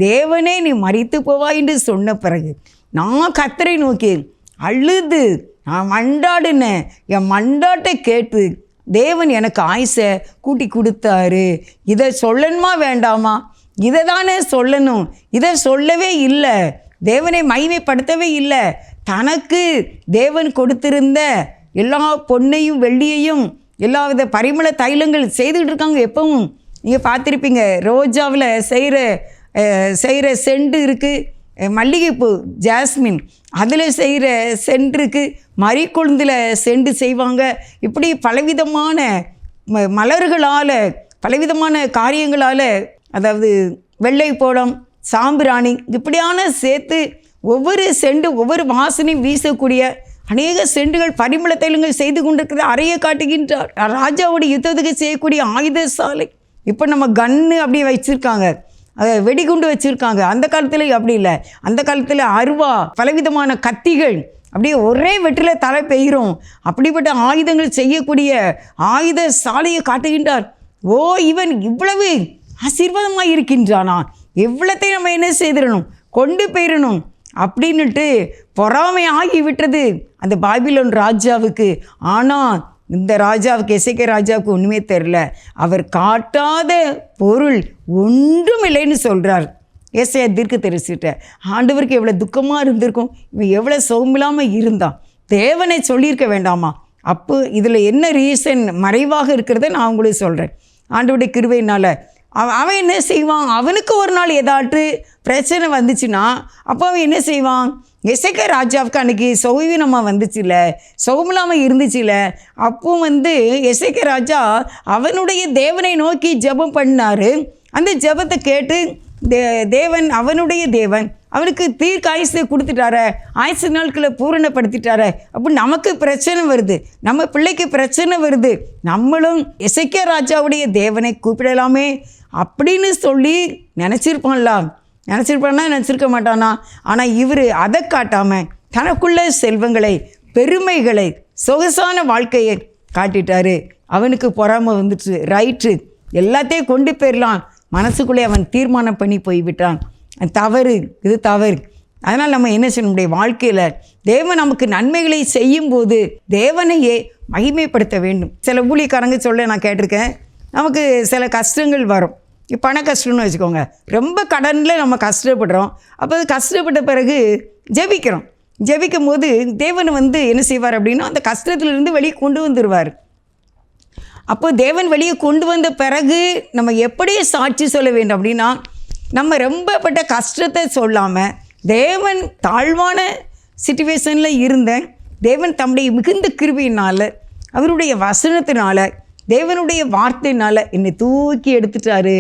தேவனே நீ மரித்து போவாய் என்று சொன்ன பிறகு நான் கர்த்தரை நோக்கி அழுது நான் மண்டாடினேன். என் மண்டாட்டை கேட்டு தேவன் எனக்கு ஆயுசை கூட்டி கொடுத்தாரு. இதை சொல்லணுமா வேண்டாமா? இதை தானே சொல்லணும். இதை சொல்லவே இல்லை, தேவனை மகிமைப்படுத்தவே இல்லை. தனக்கு தேவன் கொடுத்திருந்த எல்லா பொன்னையும் வெள்ளியையும் எல்லா வித பரிமள தைலங்கள் செய்துக்கிட்டு இருக்காங்க. எப்பவும் நீங்கள் பார்த்துருப்பீங்க, ரோஜாவில் செய்கிற செண்டு இருக்குது, மல்லிகைப்பூ ஜாஸ்மின் அதில் செய்கிற செண்டு இருக்குது, மறிக்கொழுந்தில் செண்டு செய்வாங்க. இப்படி பலவிதமான மலர்களால் பலவிதமான காரியங்களால், அதாவது வெள்ளை போடம், சாம்பிராணி, இப்படியான சேர்த்து ஒவ்வொரு செண்டு ஒவ்வொரு வாசனையும் வீசக்கூடிய அநேக செண்டுகள் பரிமள தைலங்கள் செய்து கொண்டிருக்கிற அறையை காட்டுகின்றார். ராஜாவோட யுத்தத்துக்கு செய்யக்கூடிய ஆயுத சாலை. இப்போ நம்ம கன்று அப்படியே வச்சுருக்காங்க, வெடிகுண்டு வச்சுருக்காங்க. அந்த காலத்தில் அப்படி இல்லை. அந்த காலத்தில் அருவா, பலவிதமான கத்திகள், அப்படியே ஒரே வெற்றில தலை பெய்கிறோம். அப்படிப்பட்ட ஆயுதங்கள் செய்யக்கூடிய ஆயுத சாலையை காட்டுகின்றார். ஓ, இவன் இவ்வளவு ஆசீர்வாதமாக இருக்கின்றானா, எவ்வளத்தையும் நம்ம என்ன செய்திடணும், கொண்டு போயிடணும் அப்படின்னுட்டு பொறாமை ஆகிவிட்டது அந்த பாபிலோன் ராஜாவுக்கு. ஆனால் இந்த ராஜாவுக்கு, எசேக்கியா ராஜாவுக்கு ஒன்றுமே தெரில. அவர் காட்டாத பொருள் ஒன்றும் இல்லைன்னு சொல்கிறார். ஏசாயா தீர்க்கதரிசிட்ட ஆண்டவருக்கு எவ்வளோ துக்கமாக இருந்திருக்கும், இவன் எவ்வளோ சோமில்லாமல் இருந்தான். தேவனை சொல்லியிருக்க வேண்டாமா? அப்போ இதில் என்ன ரீசன் மறைவாக இருக்கிறத நான் உங்களுக்கு சொல்கிறேன். ஆண்டவருடைய கிருபையினால் அவன் என்ன செய்வான், அவனுக்கு ஒரு நாள் ஏதாட்டு பிரச்சனை வந்துச்சுன்னா அப்போ அவன் என்ன செய்வான், எசேக்கியா ராஜாவுக்கு அன்றைக்கி சௌவீனமாக வந்துச்சுல்ல, சௌமில்லாமல் இருந்துச்சுல்ல, அப்போ எசேக்கியா ராஜா அவனுடைய தேவனை நோக்கி ஜெபம் பண்ணார். அந்த ஜெபத்தை கேட்டு தேவன், அவனுடைய தேவன் அவனுக்கு தீர்க்க ஆயுசை கொடுத்துட்டார, ஆயுசு நாட்களை பூரணப்படுத்திட்டார. அப்போ நமக்கு பிரச்சனை வருது, நம்ம பிள்ளைக்கு பிரச்சனை வருது, நம்மளும் எசேக்கியா ராஜாவுடைய தேவனை கூப்பிடலாமே அப்படின்னு சொல்லி நினச்சிருப்பான்ல. நினச்சிருப்பான்னா நினச்சிருக்க மாட்டானா? ஆனால் இவர் அதை காட்டாமல் தனக்குள்ள செல்வங்களை, பெருமைகளை, சொகுசான வாழ்க்கையை காட்டிட்டாரு. அவனுக்கு பொறாமை வந்துட்டு, ரைட்டு எல்லாத்தையும் கொண்டு போயிடலாம் மனசுக்குள்ளே அவன் தீர்மானம் பண்ணி போய்விட்டான். தவறு, இது தவறு. அதனால் நம்ம என்ன செய்ய முடியும், வாழ்க்கையில் தேவன் நமக்கு நன்மைகளை செய்யும்போது தேவனையே மகிமைப்படுத்த வேண்டும். சில ஊழியக்காரங்க சொல்ல நான் கேட்டிருக்கேன், நமக்கு சில கஷ்டங்கள் வரும். பண கஷ்டம்னு வச்சுக்கோங்க, ரொம்ப கடனில் நம்ம கஷ்டப்படுறோம். அப்போ அது கஷ்டப்பட்ட பிறகு ஜெபிக்கிறோம். ஜெபிக்கும் போது தேவன் என்ன செய்வார் அப்படின்னா, அந்த கஷ்டத்துலேருந்து வெளியே கொண்டு வந்துடுவார். அப்போ தேவன் வெளியே கொண்டு வந்த பிறகு நம்ம எப்படி சாட்சி சொல்ல வேண்டும் அப்படின்னா, நம்ம ரொம்பப்பட்ட கஷ்டத்தை சொல்லாமல், தேவன் தாழ்வான சிச்சுவேஷனில் இருந்தேன், தேவன் தம்முடைய மிகுந்த கிருபையினால், அவருடைய வசனத்தினால, தேவனுடைய வார்த்தையினால் என்னை தூக்கி எடுத்துட்டாரு.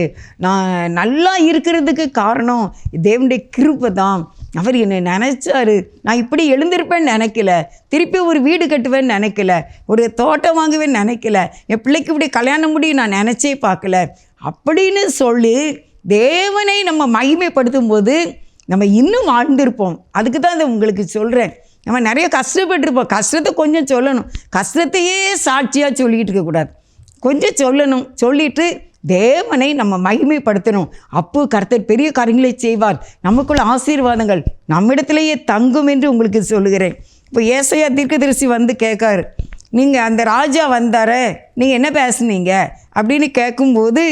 நான் நல்லா இருக்கிறதுக்கு காரணம் தேவனுடைய கிருபை தான். அவர் என்னை நினச்சாரு. நான் இப்படி எழுந்திருப்பேன்னு நினைக்கல, திருப்பி ஒரு வீடு கட்டுவேன்னு நினைக்கல, ஒரு தோட்டம் வாங்குவேன்னு நினைக்கல, என் பிள்ளைக்கு இப்படி கல்யாணம் முடியும் நான் நினச்சே பார்க்கல அப்படின்னு சொல்லி தேவனை நம்ம மகிமைப்படுத்தும் போது நம்ம இன்னும் வாழ்ந்திருப்போம். அதுக்கு தான் அதை உங்களுக்கு சொல்கிறேன். நம்ம நிறைய கஷ்டப்பட்டுருப்போம், கஷ்டத்தை கொஞ்சம் சொல்லணும், கஷ்டத்தையே சாட்சியாக சொல்லிக்கிட்டு இருக்கக்கூடாது, கொஞ்சம் சொல்லணும். சொல்லிவிட்டு தேவனை நம்ம மகிமைப்படுத்தணும். அப்போ கர்த்தர் பெரிய காரியங்களை செய்வார், நமக்குள்ள ஆசீர்வாதங்கள் நம்மிடத்திலேயே தங்கும் என்று உங்களுக்கு சொல்லுகிறேன். இப்போ ஏசாயா தீர்க்கதரிசி கேட்காரு, நீங்கள் அந்த ராஜா வந்தார, நீங்கள் என்ன பேசுனீங்க அப்படின்னு கேட்கும்போது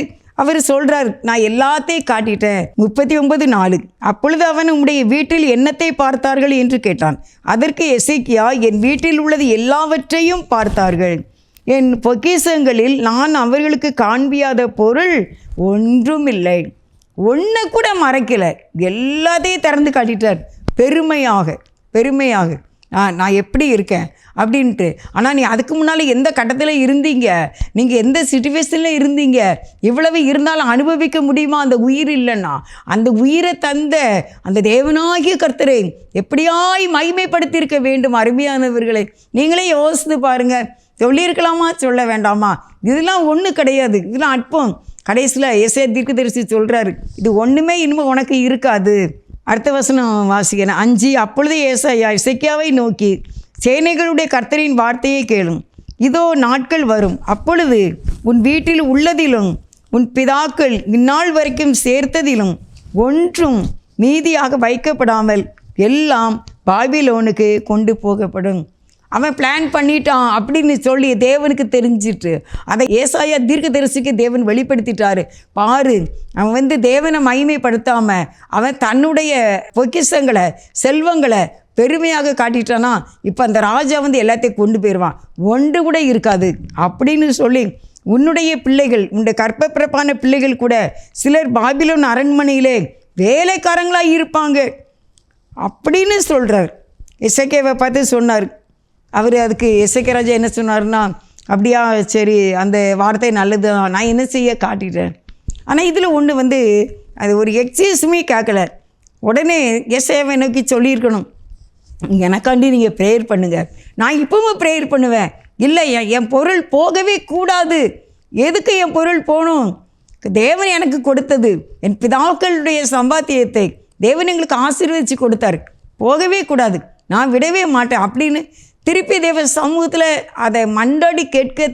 அவர் சொல்கிறார், நான் எல்லாத்தையும் காட்டிட்டேன். 39:4 அப்பொழுது அவன் உம்முடைய வீட்டில் என்னத்தை பார்த்தார்கள் என்று கேட்டான். அதற்கு எசேக்கியா, என் வீட்டில் உள்ளது எல்லாவற்றையும் பார்த்தார்கள், என் பொக்கிஷங்களில் நான் அவர்களுக்கு காண்பியாத பொருள் ஒன்றும் இல்லை, ஒன்றை கூட மறைக்கலை, எல்லாத்தையும் திறந்து காட்டிட்டார். பெருமையாக நான் எப்படி இருக்கேன் அப்படின்ட்டு. ஆனால் நீ அதுக்கு முன்னால் எந்த கட்டத்தில் இருந்தீங்க, நீங்கள் எந்த சிச்சுவேஷனில் இருந்தீங்க, இவ்வளவு இருந்தாலும் அனுபவிக்க முடியுமா? அந்த உயிர் இல்லைன்னா அந்த உயிரை தந்த அந்த தேவனாகிய கர்த்தரை எப்படியாய் மகிமைப்படுத்தியிருக்க வேண்டும். அருமையானவர்களை, நீங்களே யோசித்து பாருங்கள். சொல்லியிருக்கலாமா, சொல்ல வேண்டாமா? இதெல்லாம் ஒன்றும் கிடையாது, இதெல்லாம் அற்பம். கடைசியில் ஏசாயா தீர்க்கதரிசி சொல்கிறாரு, இது ஒன்றுமே இனிமேல் உனக்கு இருக்காது. அடுத்த வசனம் வாசிக்கிறேன், 5. அப்பொழுது ஏசாயா எசேக்கியாவை நோக்கி, சேனைகளுடைய கர்த்தரின் வார்த்தையை கேளும். இதோ நாட்கள் வரும், அப்பொழுது உன் வீட்டில் உள்ளதிலும் உன் பிதாக்கள் இந்நாள் வரைக்கும் சேர்த்ததிலும் ஒன்றும் மீதியாக வைக்கப்படாமல் எல்லாம் பாபிலோனுக்கு கொண்டு போகப்படும். அவன் பிளான் பண்ணிட்டான் அப்படின்னு சொல்லி தேவனுக்கு தெரிஞ்சிட்டு அதை ஏசாயா தீர்க்கதரிசிக்கு தேவன் வெளிப்படுத்திட்டாரு. பாரு, அவன் தேவனை மகிமைப்படுத்தாமல் அவன் தன்னுடைய பொக்கிஷங்களை, செல்வங்களை பெருமையாக காட்டிட்டானா, இப்போ அந்த ராஜா எல்லாத்தையும் கொண்டு போயிடுவான், ஒன்று கூட இருக்காது அப்படின்னு சொல்லி, உன்னுடைய பிள்ளைகள், உன்னுடைய கற்பப்பிறப்பான பிள்ளைகள் கூட சிலர் பாபிலோன் அரண்மனையிலே வேலைக்காரங்களாக இருப்பாங்க அப்படின்னு சொல்கிறார். எசேக்கியாவை பார்த்து சொன்னார். அவர் அதுக்கு எசேக்கியா ராஜா என்ன சொன்னார்னா, அப்படியா, சரி, அந்த வார்த்தை நல்லது தான், நான் என்ன செய்ய காட்டிட்டேன். ஆனால் இதில் ஒன்று அது ஒரு எக்ஸ்கியூஸுமே கேட்கல. உடனே எசேக்கியாவை நோக்கி சொல்லியிருக்கணும், எனக்காண்டி நீங்கள் ப்ரேயர் பண்ணுங்கள். நான் இப்பவும் ப்ரேயர் பண்ணுவேன். இல்லை, என் பொருள் போகவே கூடாது. எதுக்கு என் பொருள் போகணும்? தேவன் எனக்கு கொடுத்தது, என் பிதாக்களுடைய சம்பாத்தியத்தை தேவன் எங்களுக்கு ஆசீர்வதித்து கொடுத்தார். போகவே கூடாது, நான் விடவே மாட்டேன் அப்படின்னு திருப்பி தேவ சமூகத்தில் அதை மண்டாடி கேட்க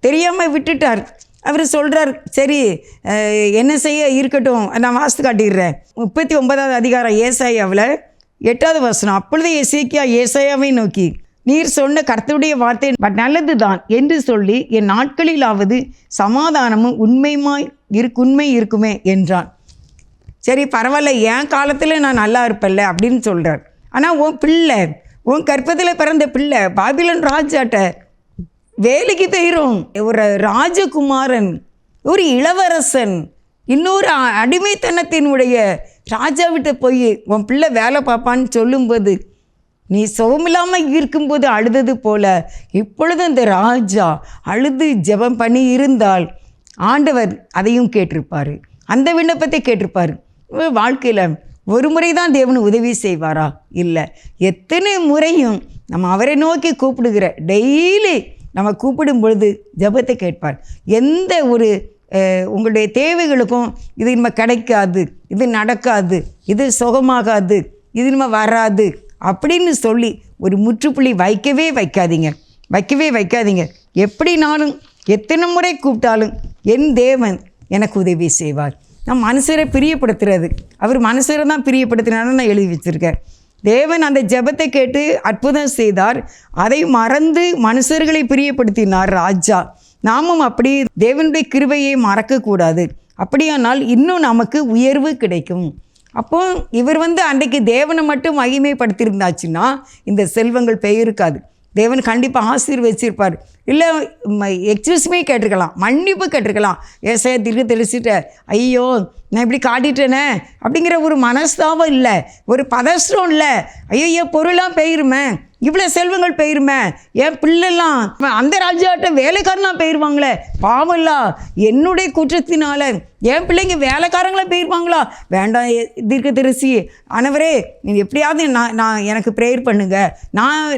தெரியாமல் விட்டுட்டார். அவர் சொல்கிறார், சரி என்ன செய்ய இருக்கட்டும், நான் வாசித்து காட்டிடுறேன். 39வது அதிகாரம் ஏசாயாவில் 8வது வசனம். அப்பொழுது எசேக்கியா ஏசாயாவை நோக்கி, நீர் சொன்ன கர்த்தருடைய வார்த்தை நல்லது தான் என்று சொல்லி என் நாட்களிலாவது சமாதானமும் உண்மை இருக்குமே என்றான். சரி பரவாயில்ல, என் காலத்தில் நான் நல்லா இருப்பேன்ல அப்படின்னு சொல்கிறார். ஆனால் உன் பிள்ளை, உன் கற்பத்தில் பிறந்த பிள்ளை பாபிலோன் ராஜாட்ட வேலைக்கு போயிடும். ஒரு ராஜகுமாரன், ஒரு இளவரசன், இன்னொரு அடிமைத்தனத்தினுடைய ராஜாவிட்ட போய் உன் பிள்ளை வேலை பார்ப்பான்னு சொல்லும்போது, நீ சுகமில்லாமல் இருக்கும்போது அழுதது போல இப்பொழுது அந்த ராஜா அழுது ஜெபம் பண்ணி இருந்தால் ஆண்டவர் அதையும் கேட்டிருப்பார், அந்த விண்ணப்பத்தை கேட்டிருப்பார். வாழ்க்கையில் ஒரு முறை தான் தேவன் உதவி செய்வாரா? இல்லை, எத்தனை முறையும் நம்ம அவரை நோக்கி கூப்பிடுகிற டெய்லி நம்ம கூப்பிடும் பொழுது ஜெபத்தை கேட்பார். எந்த ஒரு உங்களுடைய தேவைகளுக்கும் இது நம்ம கிடைக்காது, இது நடக்காது, இது சுகமாகாது, இது நம்ம வராது அப்படின்னு சொல்லி ஒரு முற்றுப்புள்ளி வைக்கவே வைக்காதீங்க. எப்படி நானும் எத்தனை முறை கூப்பிட்டாலும் என் தேவன் எனக்கு உதவி செய்வார். நான் மனுஷரை பிரியப்படுத்துறது, அவர் மனுஷரை தான் பிரியப்படுத்தினாலும் நான் எழுதி வச்சுருக்கேன். தேவன் அந்த ஜெபத்தை கேட்டு அற்புதம் செய்தார். அதை மறந்து மனுஷர்களை பிரியப்படுத்தினார் ராஜா. நாமும் அப்படி தேவனுடைய கிருபையை மறக்கக்கூடாது. அப்படியானால் இன்னும் நமக்கு உயர்வு கிடைக்கும். அப்போ இவர் அன்றைக்கு தேவனை மட்டும் மகிமைப்படுத்தியிருந்தாச்சுன்னா இந்த செல்வங்கள் பெயருக்காது. தேவன் கண்டிப்பாக ஆசீர்வதிச்சிருப்பார். இல்லை எக்ஸ்கியூஸ்மே கேட்டிருக்கலாம், மன்னிப்பு கேட்டிருக்கலாம். ஏசாயா தீர்க்க தெளிச்சிட்ட, ஐயோ நான் இப்படி காட்டிட்டேனே அப்படிங்கிற ஒரு மனஸ்தாபம் இல்லை, ஒரு பதஷ்டம் இல்லை. ஐயோ பொருளாக பெயருமே, இவ்வளோ செல்வங்கள் பெயருமே, என் பிள்ளைலாம் அந்த ராஜாட்ட வேலைக்காரலாம் பெயருவாங்களே, பாவம்லாம் என்னுடைய குற்றத்தினால என் பிள்ளைங்க வேலைக்காரங்களா பெயருவாங்களா? வேண்டாம் தீர்க்க தரிசி ஆனவரே, நீங்கள் எப்படியாவது நான் எனக்கு ப்ரேயர் பண்ணுங்க,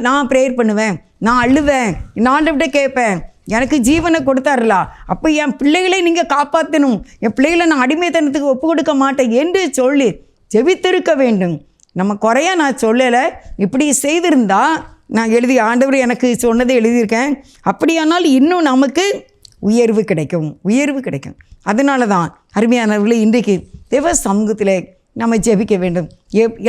நான் ப்ரேயர் பண்ணுவேன், நான் அழுவேன், நான் ஆண்டவர்கிட்ட கேட்பேன், எனக்கு ஜீவனை கொடுத்தாருலா, அப்போ என் பிள்ளைகளை நீங்கள் காப்பாற்றணும், என் பிள்ளைகளை நான் அடிமைத்தனத்துக்கு ஒப்பு கொடுக்க மாட்டேன் என்று சொல்லி ஜெபித்திருக்க வேண்டும். நம்ம குறையா நான் சொல்லலை, இப்படி செய்திருந்தா நான் ஆண்டவர் எனக்கு சொன்னதை எழுதியிருக்கேன். அப்படியானால் இன்னும் நமக்கு உயர்வு கிடைக்கும். அதனால தான் அருமையானவர்களே, இன்றைக்கு தேவ சமூகத்தில் நம்ம ஜெபிக்க வேண்டும்.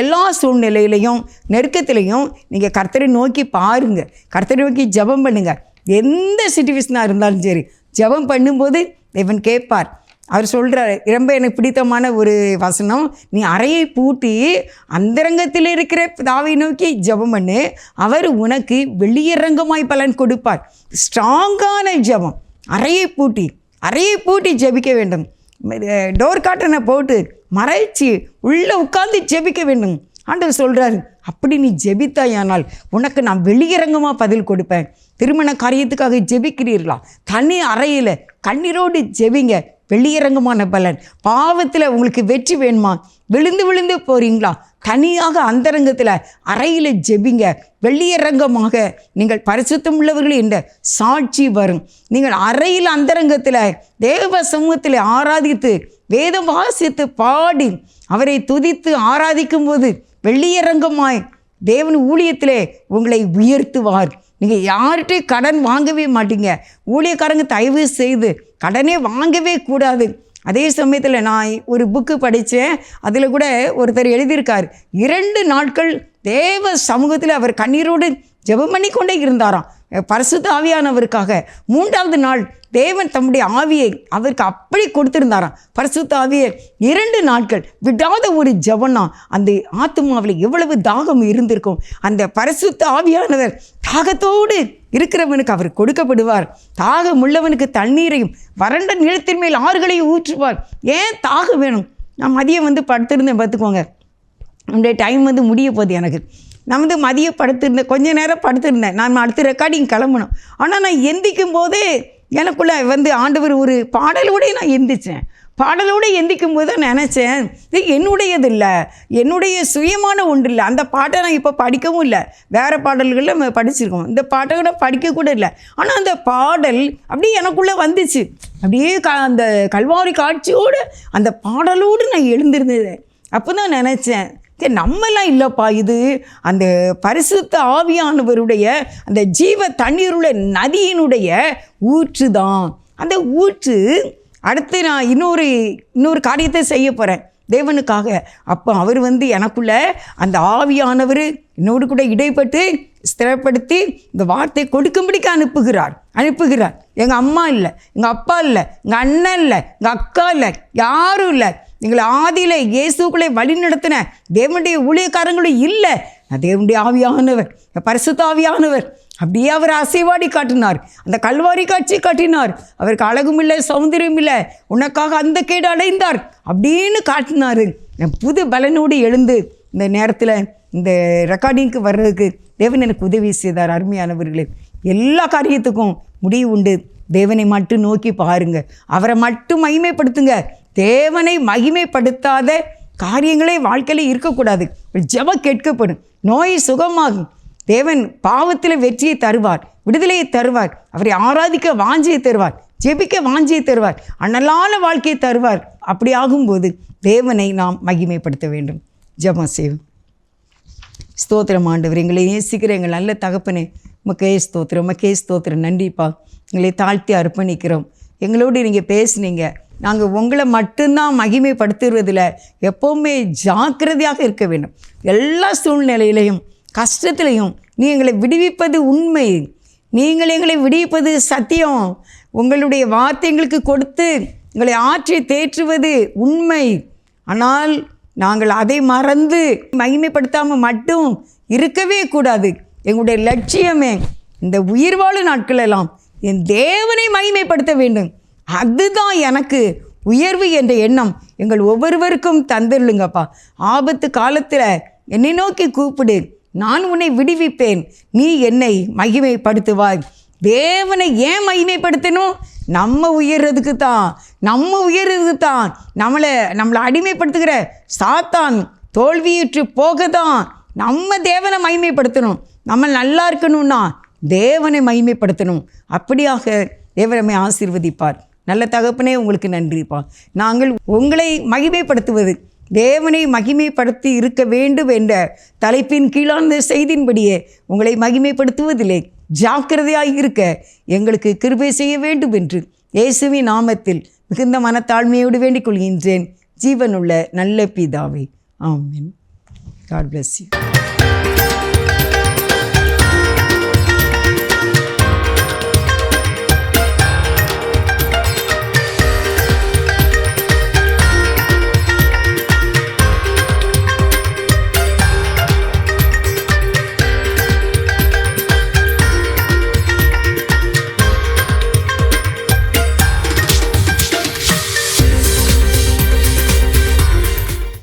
எல்லா சூழ்நிலையிலையும் நெருக்கத்திலையும் நீங்கள் கர்த்தரை நோக்கி பாருங்கள், கர்த்தரை நோக்கி ஜெபம் பண்ணுங்கள். எந்த சிச்சுவேஷனாக இருந்தாலும் சரி ஜெபம் பண்ணும்போது தேவன் கேட்பார். அவர் சொல்கிறார், ரொம்ப எனக்கு பிடித்தமான ஒரு வசனம், நீ அறையை பூட்டி அந்தரங்கத்தில் இருக்கிற பிதாவை நோக்கி ஜெபம் பண்ணு, அவர் உனக்கு வெளியரங்கமாய் பலன் கொடுப்பார். ஸ்ட்ராங்கான ஜெபம், அறையை பூட்டி ஜெபிக்க வேண்டும். டோர் காட்டனை போட்டு மறைச்சி உள்ளே உட்கார்ந்து ஜெபிக்க வேண்டும். ஆண்டவர் சொல்கிறார், அப்படி நீ ஜெபித்தாயானால் உனக்கு நான் வெளியரங்கமாக பதில் கொடுப்பேன். திருமண காரியத்துக்காக ஜெபிக்கிறீர்களா? தனி அறையில் கண்ணீரோடு ஜெபிங்க, வெளியரங்கமான பலன். பாவத்தில் உங்களுக்கு வெற்றி வேணுமா? விழுந்து போகிறீங்களா? தனியாக அந்தரங்கத்தில் அறையில் ஜெபிங்க, வெளியரங்கமாக நீங்கள் பரிசுத்தம் உள்ளவர்கள் என்ற சாட்சி வரும். நீங்கள் அறையில் அந்தரங்கத்தில் தேவ சமூகத்தில் ஆராதித்து வேதம் வாசித்து பாடி அவரை துதித்து ஆராதிக்கும் போது வெளியரங்கமாய் தேவன் ஊழியத்திலே உங்களை உயர்த்துவார். நீங்கள் யார்கிட்டையும் கடன் வாங்கவே மாட்டீங்க. ஊழியக்காரங்க தயவு செய்து கடனே வாங்கவே கூடாது. அதே சமயத்தில் நான் ஒரு புக்கு படித்தேன், அதில் கூட ஒருத்தர் எழுதியிருக்கார், 2 நாட்கள் தேவ சமூகத்தில் அவர் கண்ணீரோடு ஜெபம் பண்ணி கொண்டே இருந்தாராம் பரிசுத்த ஆவியானவருக்காக. 3வது நாள் தேவன் தம்முடைய ஆவியை அவருக்கு அப்படி கொடுத்திருந்தாராம். பரிசுத்த ஆவியை 2 நாட்கள் விடாத ஒரு ஜெபம்னா அந்த ஆத்துமாவில் எவ்வளவு தாகம் இருந்திருக்கும். அந்த பரிசுத்த ஆவியானவர் தாகத்தோடு இருக்கிறவனுக்கு அவர் கொடுக்கப்படுவார். தாகம் உள்ளவனுக்கு தண்ணீரையும் வறண்ட நிலத்தின் மேல் ஆறுகளையும் ஊற்றுவார். ஏன் தாகம் வேணும்? நான் மதியம் படுத்திருந்தேன், பார்த்துக்கோங்க, என்னுடைய டைம் முடிய போகுது எனக்கு. நான் மதியம் படுத்திருந்தேன், கொஞ்ச நேரம் படுத்திருந்தேன். நான் அடுத்த ரெக்கார்டிங் கிளம்பணும். ஆனால் நான் எந்திக்கும் போதே எனக்குள்ளே ஆண்டவர் ஒரு பாடலோடய நான் எந்திரிச்சேன். பாடலோடு எந்திக்கும் போது தான் நினச்சேன், இது என்னுடையது இல்லை, என்னுடைய சுயமான ஒன்று இல்லை. அந்த பாட்டை நான் இப்போ படிக்கவும் இல்லை. வேறு பாடல்களில் நம்ம படிச்சிருக்கோம். இந்த பாட்டை கூட படிக்கக்கூட இல்லை. ஆனால் அந்த பாடல் அப்படியே எனக்குள்ளே வந்துச்சு. அப்படியே அந்த கல்வாரி காட்சியோடு அந்த பாடலோடு நான் எழுந்திருந்தது. அப்போ தான் நினச்சேன், நம்மெல்லாம் இல்லைப்பா, இது அந்த பரிசுத்த ஆவியானவருடைய அந்த ஜீவ தண்ணீருடைய நதியினுடைய ஊற்று தான். அந்த ஊற்று அடுத்து நான் இன்னொரு காரியத்தை செய்ய போகிறேன் தேவனுக்காக. அப்போ அவர் எனக்குள்ள அந்த ஆவியானவர் என்னோடு கூட இடைப்பட்டு ஸ்திரப்படுத்தி இந்த வார்த்தை கொடுக்கும்படிக்கு அனுப்புகிறார். எங்கள் அம்மா இல்லை, எங்கள் அப்பா இல்லை, எங்கள் அண்ணன் இல்லை, எங்கள் அக்கா இல்லை, யாரும் இல்லை. எங்களை ஆதியில் இயேசுக்குள்ளே வழி நடத்தின தேவனுடைய ஊழியக்காரங்களும் இல்லை. நான் தேவனுடைய ஆவியானவர், பரிசுத்த ஆவியானவர் அப்படியே அவர் அசைவாடி காட்டினார். அந்த கல்வாரி காட்சி காட்டினார். அவருக்கு அழகும் இல்லை, சௌந்தரியம் இல்லை, உனக்காக அந்த கேடு அடைந்தார் அப்படின்னு காட்டினார். புது பலனோடு எழுந்து இந்த நேரத்தில் இந்த ரெக்கார்டிங்க்கு வர்றதுக்கு தேவன் எனக்கு உதவி செய்தார். அருமையானவர்களே, எல்லா காரியத்துக்கும் முடிவு உண்டு. தேவனை மட்டும் நோக்கி பாருங்க, அவரை மட்டும் மகிமைப்படுத்துங்க. தேவனை மகிமைப்படுத்தாத காரியங்களே வாழ்க்கையில் இருக்கக்கூடாது. ஜெபம் கேட்கப்படும், நோய் சுகமாகும். தேவன் பாவத்தில் வெற்றியை தருவார், விடுதலையை தருவார். அவரை ஆராதிக்க வாஞ்சியை தருவார், ஜெபிக்க வாஞ்சியை தருவார், அனலான வாழ்க்கையை தருவார். அப்படி ஆகும்போது தேவனை நாம் மகிமைப்படுத்த வேண்டும். ஜெபம் செய்வோம். ஸ்தோத்திரம் ஆண்டவர், எங்களை நேசிக்கிற எங்கள் நல்ல தகப்பனே, உமக்கே ஸ்தோத்திரம். நன்றிப்பா. எங்களை தாழ்த்தி அர்ப்பணிக்கிறோம். எங்களோடு நீங்கள் பேசுனீங்க. நாங்கள் உங்களை மட்டும்தான் மகிமைப்படுத்துவதில் எப்போவுமே ஜாக்கிரதையாக இருக்க வேண்டும். எல்லா சூழ்நிலையிலையும் கஷ்டத்துலையும் நீ எங்களை விடுவிப்பது உண்மை, நீங்கள் எங்களை விடுவிப்பது சத்தியம். உங்களுடைய வார்த்தை எங்களுக்கு கொடுத்து எங்களை ஆற்றி தேற்றுவது உண்மை. ஆனால் நாங்கள் அதை மறந்து மகிமைப்படுத்தாமல் மட்டும் இருக்கவே கூடாது. எங்களுடைய லட்சியமே இந்த உயிர் வாழும் நாட்களெல்லாம் என் தேவனை மகிமைப்படுத்த வேண்டும். அதுதான் எனக்கு உயர்வு என்ற எண்ணம் எங்கள் ஒவ்வொருவருக்கும் தந்துருளுங்கப்பா. ஆபத்து காலத்தில் என்னை நோக்கி கூப்பிடு, நான் உன்னை விடுவிப்பேன், நீ என்னை மகிமைப்படுத்துவாய். தேவனை ஏன் மகிமைப்படுத்தணும்? நம்ம உயர்றதுக்கு தான், நம்மளை அடிமைப்படுத்துகிற சாத்தான் தோல்வியுற்று போக தான் நம்ம தேவனை மகிமைப்படுத்தணும். நம்ம நல்லா இருக்கணும்னா தேவனை மகிமைப்படுத்தணும். அப்படியாக தேவனை ஆசீர்வதிப்பார். நல்ல தகப்பனே, உங்களுக்கு நன்றிப்பா. நாங்கள் உங்களை மகிமைப்படுத்துவது, தேவனை மகிமைப்படுத்தி இருக்க வேண்டும் என்ற தலைப்பின் கீழான செய்தியின்படியே உங்களை மகிமைப்படுத்துவதிலே ஜாக்கிரதையாக இருக்க எங்களுக்கு கிருபை செய்ய வேண்டும் என்று இயேசுவின் நாமத்தில் மிகுந்த மனத்தாழ்மையோடு வேண்டிக் கொள்கின்றேன். ஜீவனுள்ள நல்ல பிதாவே, ஆமென். God bless you.